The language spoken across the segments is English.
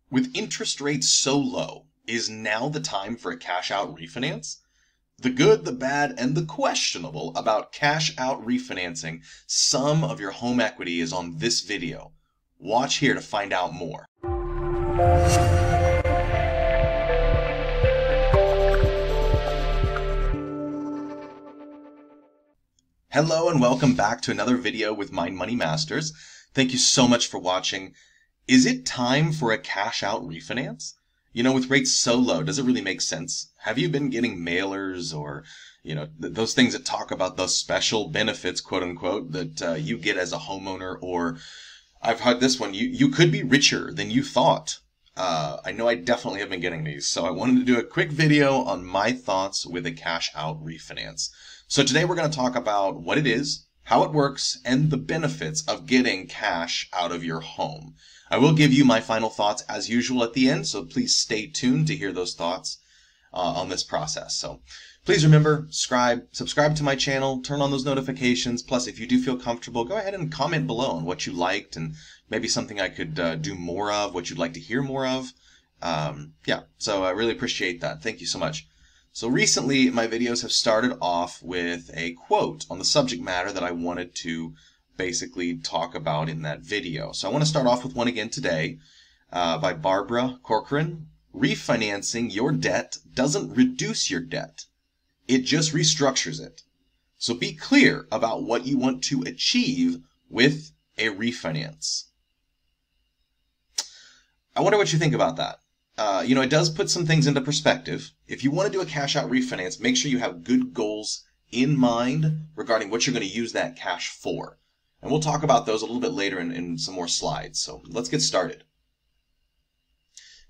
With interest rates so low, is now the time for a cash out refinance? The good, the bad, and the questionable about cash out refinancing some of your home equity is on this video. Watch here to find out more. Hello and welcome back to another video with Mind Money Masters. Thank you so much for watching. Is it time for a cash out refinance? You know, with rates so low, does it really make sense? Have you been getting mailers or, those things that talk about those special benefits, quote unquote, that you get as a homeowner? Or I've heard this one, you could be richer than you thought. I know I definitely have been getting these, so I wanted to do a quick video on my thoughts with a cash out refinance. So today we're going to talk about what it is, how it works, and the benefits of getting cash out of your home. I will give you my final thoughts as usual at the end, so please stay tuned to hear those thoughts on this process. So please remember, subscribe to my channel, turn on those notifications. Plus, if you do feel comfortable, go ahead and comment below on what you liked and maybe something I could do more of, what you'd like to hear more of. So I really appreciate that. Thank you so much. So recently, my videos have started off with a quote on the subject matter that I wanted to basically talk about in that video. So I want to start off with one again today by Barbara Corcoran. Refinancing your debt doesn't reduce your debt. It just restructures it. So be clear about what you want to achieve with a refinance. I wonder what you think about that. It does put some things into perspective. If you want to do a cash out refinance, make sure you have good goals in mind regarding what you're going to use that cash for. And we'll talk about those a little bit later in some more slides. So let's get started.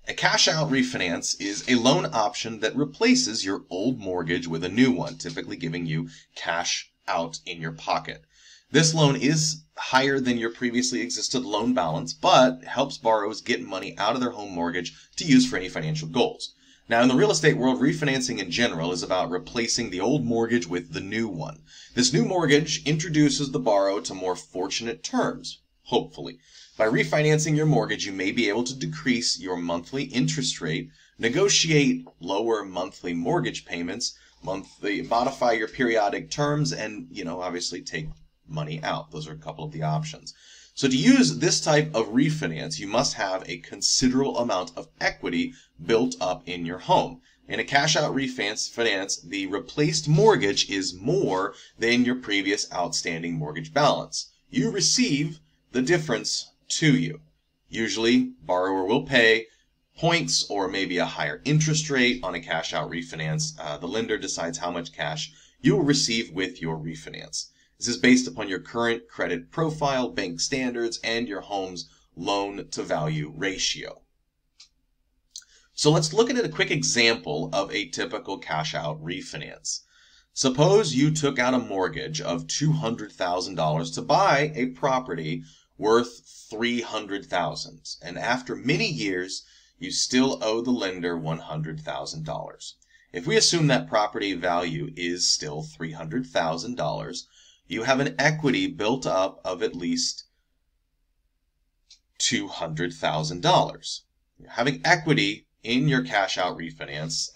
A cash out refinance is a loan option that replaces your old mortgage with a new one, typically giving you cash out in your pocket. This loan is higher than your previously existed loan balance, but helps borrowers get money out of their home mortgage to use for any financial goals. Now, in the real estate world, refinancing in general is about replacing the old mortgage with the new one. This new mortgage introduces the borrower to more fortunate terms, hopefully. By refinancing your mortgage, you may be able to decrease your monthly interest rate, negotiate lower monthly mortgage payments, modify your periodic terms, and, obviously take money out. Those are a couple of the options. So to use this type of refinance, you must have a considerable amount of equity built up in your home. In a cash out refinance, the replaced mortgage is more than your previous outstanding mortgage balance. You receive the difference to you. Usually, borrower will pay points or maybe a higher interest rate on a cash out refinance. The lender decides how much cash you will receive with your refinance. This is based upon your current credit profile, bank standards, and your home's loan-to-value ratio. So let's look at a quick example of a typical cash-out refinance. Suppose you took out a mortgage of $200,000 to buy a property worth $300,000, and after many years, you still owe the lender $100,000. If we assume that property value is still $300,000, you have an equity built up of at least $200,000. Having equity in your cash out refinance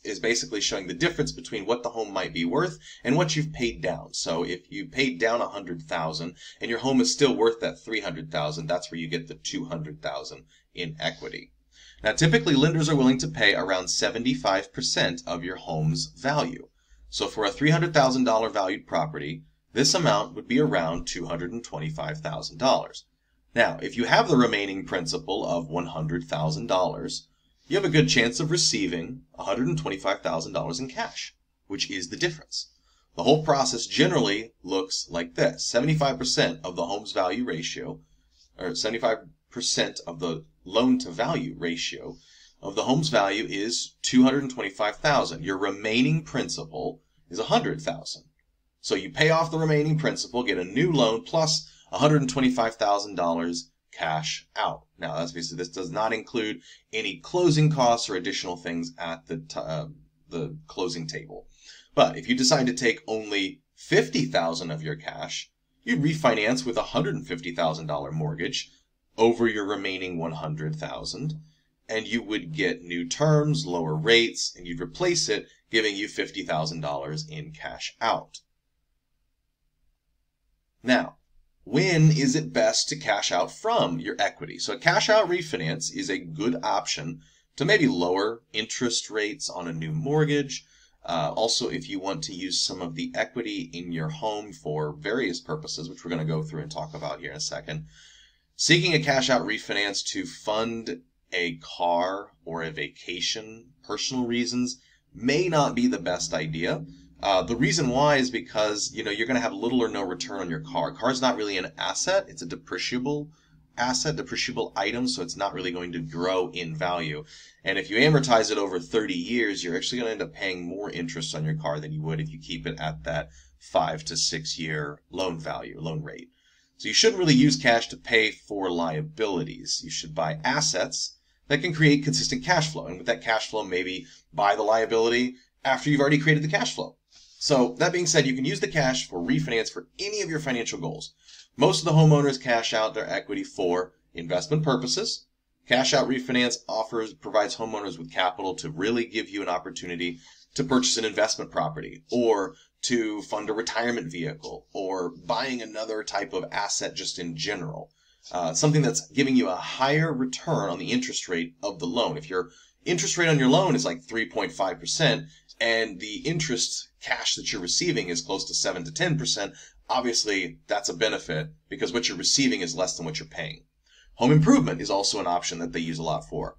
is basically showing the difference between what the home might be worth and what you've paid down. So if you paid down $100,000 and your home is still worth that $300,000, that's where you get the $200,000 in equity. Now, typically lenders are willing to pay around 75% of your home's value. So for a $300,000 valued property, this amount would be around $225,000. Now, if you have the remaining principal of $100,000, you have a good chance of receiving $125,000 in cash, which is the difference. The whole process generally looks like this. 75% of the home's value ratio, or 75% of the loan-to-value ratio of the home's value is $225,000. Your remaining principal is $100,000. So you pay off the remaining principal, get a new loan plus $125,000 cash out. Now, obviously, this does not include any closing costs or additional things at the closing table. But if you decide to take only $50,000 of your cash, you'd refinance with a $150,000 mortgage over your remaining $100,000, and you would get new terms, lower rates, and you'd replace it, giving you $50,000 in cash out. Now, when is it best to cash out from your equity? So a cash out refinance is a good option to maybe lower interest rates on a new mortgage. Also, if you want to use some of the equity in your home for various purposes, which we're going to go through and talk about here in a second. Seeking a cash out refinance to fund a car or a vacation, personal reasons, may not be the best idea. The reason why is because, you're going to have little or no return on your car. Car's not really an asset. It's a depreciable asset, depreciable item, so it's not really going to grow in value. And if you amortize it over 30 years, you're actually going to end up paying more interest on your car than you would if you keep it at that 5 to 6 year loan value, loan rate. So you shouldn't really use cash to pay for liabilities. You should buy assets that can create consistent cash flow. And with that cash flow, maybe buy the liability after you've already created the cash flow. So that being said, you can use the cash for refinance for any of your financial goals. Most of the homeowners cash out their equity for investment purposes. Cash out refinance provides homeowners with capital to really give you an opportunity to purchase an investment property or to fund a retirement vehicle or buying another type of asset just in general. Something that's giving you a higher return on the interest rate of the loan. If your interest rate on your loan is like 3.5% and the interest cash that you're receiving is close to 7 to 10%, obviously that's a benefit because what you're receiving is less than what you're paying. Home improvement is also an option that they use a lot for.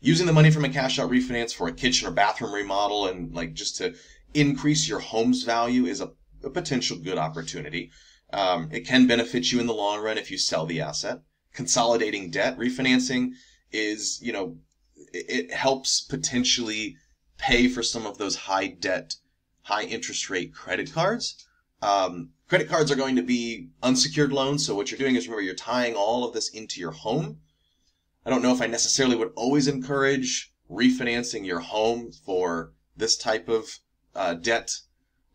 Using the money from a cash out refinance for a kitchen or bathroom remodel and just to increase your home's value is a potential good opportunity. It can benefit you in the long run if you sell the asset. Consolidating debt, refinancing is, it helps potentially pay for some of those high interest rate credit cards. Credit cards are going to be unsecured loans. So what you're doing is, remember, you're tying all of this into your home. I don't know if I necessarily would always encourage refinancing your home for this type of debt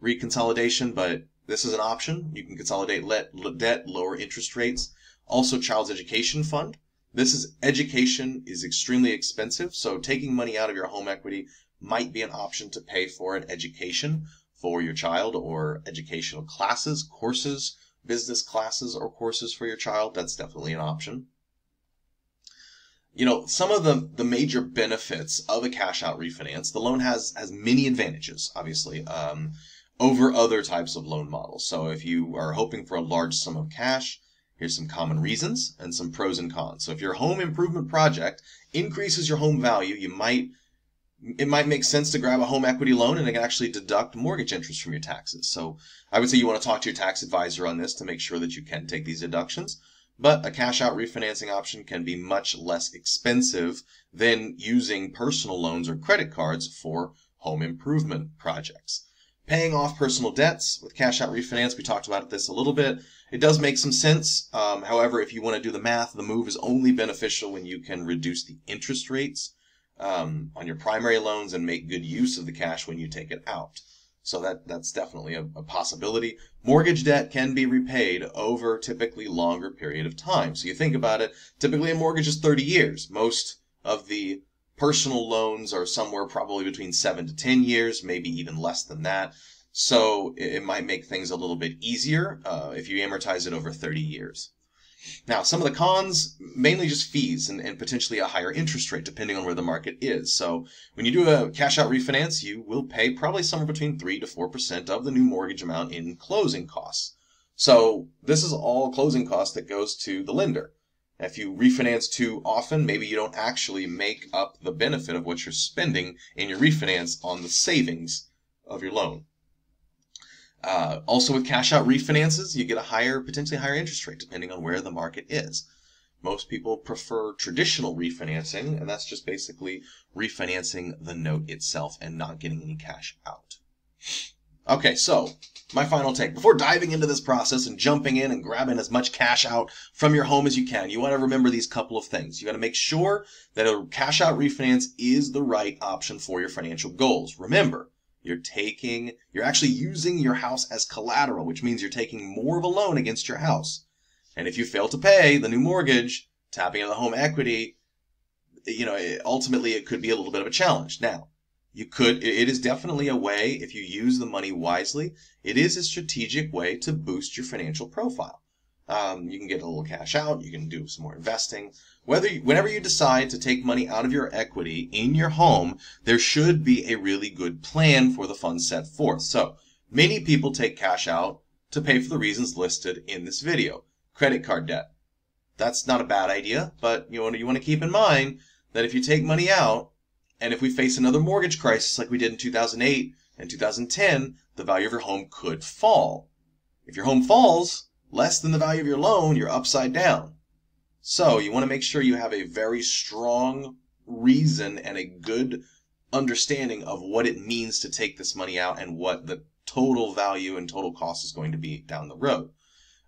reconsolidation, but this is an option. You can consolidate debt, lower interest rates. Also, child's education fund. Education is extremely expensive, so taking money out of your home equity might be an option to pay for an education for your child or educational classes, courses, business classes or courses for your child. That's definitely an option. Some of the major benefits of a cash out refinance, the loan has many advantages, obviously, over other types of loan models. So if you are hoping for a large sum of cash, here's some common reasons and some pros and cons. So if your home improvement project increases your home value, it might make sense to grab a home equity loan and it can actually deduct mortgage interest from your taxes. So I would say you want to talk to your tax advisor on this to make sure that you can take these deductions. But a cash out refinancing option can be much less expensive than using personal loans or credit cards for home improvement projects. Paying off personal debts with cash out refinance, we talked about this a little bit. It does make some sense. However, if you want to do the math, the move is only beneficial when you can reduce the interest rates on your primary loans and make good use of the cash when you take it out. So that's definitely a possibility. Mortgage debt can be repaid over typically longer period of time. So you think about it, typically a mortgage is 30 years. Most of the personal loans are somewhere probably between 7 to 10 years, maybe even less than that. So it might make things a little bit easier if you amortize it over 30 years. Now, some of the cons, mainly just fees and potentially a higher interest rate depending on where the market is. So when you do a cash out refinance, you will pay probably somewhere between 3 to 4% of the new mortgage amount in closing costs. So this is all closing costs that goes to the lender. If you refinance too often, maybe you don't actually make up the benefit of what you're spending in your refinance on the savings of your loan. Also with cash out refinances, you get a potentially higher interest rate depending on where the market is. Most people prefer traditional refinancing, and that's just basically refinancing the note itself and not getting any cash out. Okay, so my final take. Before diving into this process and jumping in and grabbing as much cash out from your home as you can, you want to remember these couple of things. You got to make sure that a cash out refinance is the right option for your financial goals. Remember, you're actually using your house as collateral, which means you're taking more of a loan against your house. And if you fail to pay the new mortgage, tapping into the home equity, ultimately it could be a little bit of a challenge. Now, it is definitely a way, if you use the money wisely, it is a strategic way to boost your financial profile. You can get a little cash out, you can do some more investing. Whenever you decide to take money out of your equity in your home, there should be a really good plan for the funds set forth. So, many people take cash out to pay for the reasons listed in this video. Credit card debt. That's not a bad idea, but you want to keep in mind that if you take money out, and if we face another mortgage crisis like we did in 2008 and 2010, the value of your home could fall. If your home falls less than the value of your loan, you're upside down. So you want to make sure you have a very strong reason and a good understanding of what it means to take this money out and what the total value and total cost is going to be down the road.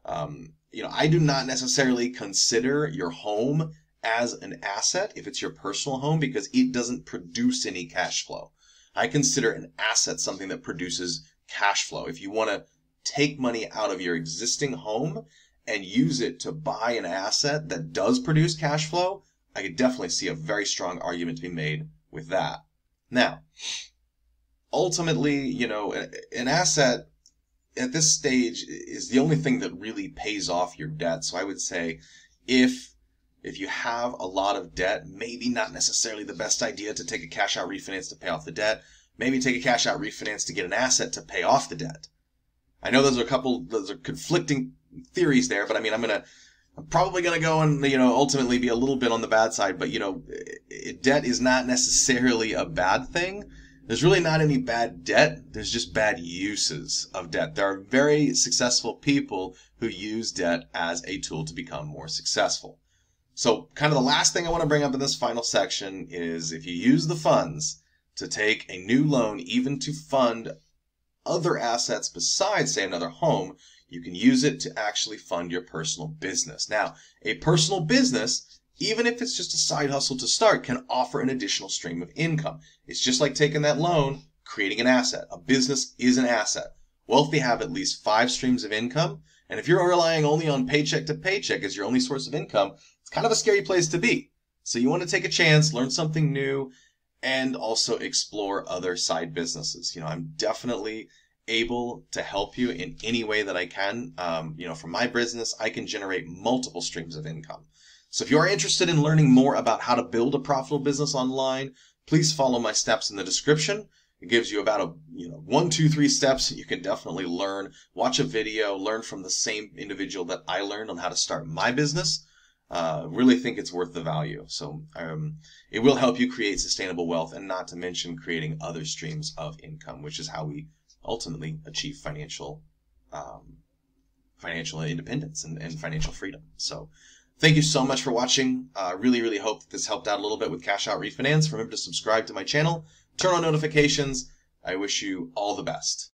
I do not necessarily consider your home as an asset if it's your personal home because it doesn't produce any cash flow. I consider an asset something that produces cash flow. If you want to take money out of your existing home and use it to buy an asset that does produce cash flow, I could definitely see a very strong argument to be made with that. Now, ultimately, an asset at this stage is the only thing that really pays off your debt. So I would say if you have a lot of debt, maybe not necessarily the best idea to take a cash out refinance to pay off the debt. Maybe take a cash out refinance to get an asset to pay off the debt. I know those are conflicting theories there, but I'm probably going to go and, ultimately be a little bit on the bad side, but, debt is not necessarily a bad thing. There's really not any bad debt. There's just bad uses of debt. There are very successful people who use debt as a tool to become more successful. So kind of the last thing I want to bring up in this final section is if you use the funds to take a new loan, even to fund other assets besides, say, another home, you can use it to actually fund your personal business. Now, a personal business, even if it's just a side hustle to start, can offer an additional stream of income. It's just like taking that loan, creating an asset. A business is an asset. Wealthy have at least 5 streams of income, and if you're relying only on paycheck to paycheck as your only source of income, it's kind of a scary place to be. So you want to take a chance, learn something new, and also explore other side businesses. I'm definitely able to help you in any way that I can. From my business, I can generate multiple streams of income. So if you are interested in learning more about how to build a profitable business online, please follow my steps in the description. It gives you about 1, 2, 3 steps that you can definitely learn. Watch a video, learn from the same individual that I learned on how to start my business. Really think it's worth the value. So it will help you create sustainable wealth, and not to mention creating other streams of income, which is how we ultimately achieve financial independence and financial freedom. So thank you so much for watching. Really, really hope that this helped out a little bit with Cash Out Refinance. Remember to subscribe to my channel, turn on notifications. I wish you all the best.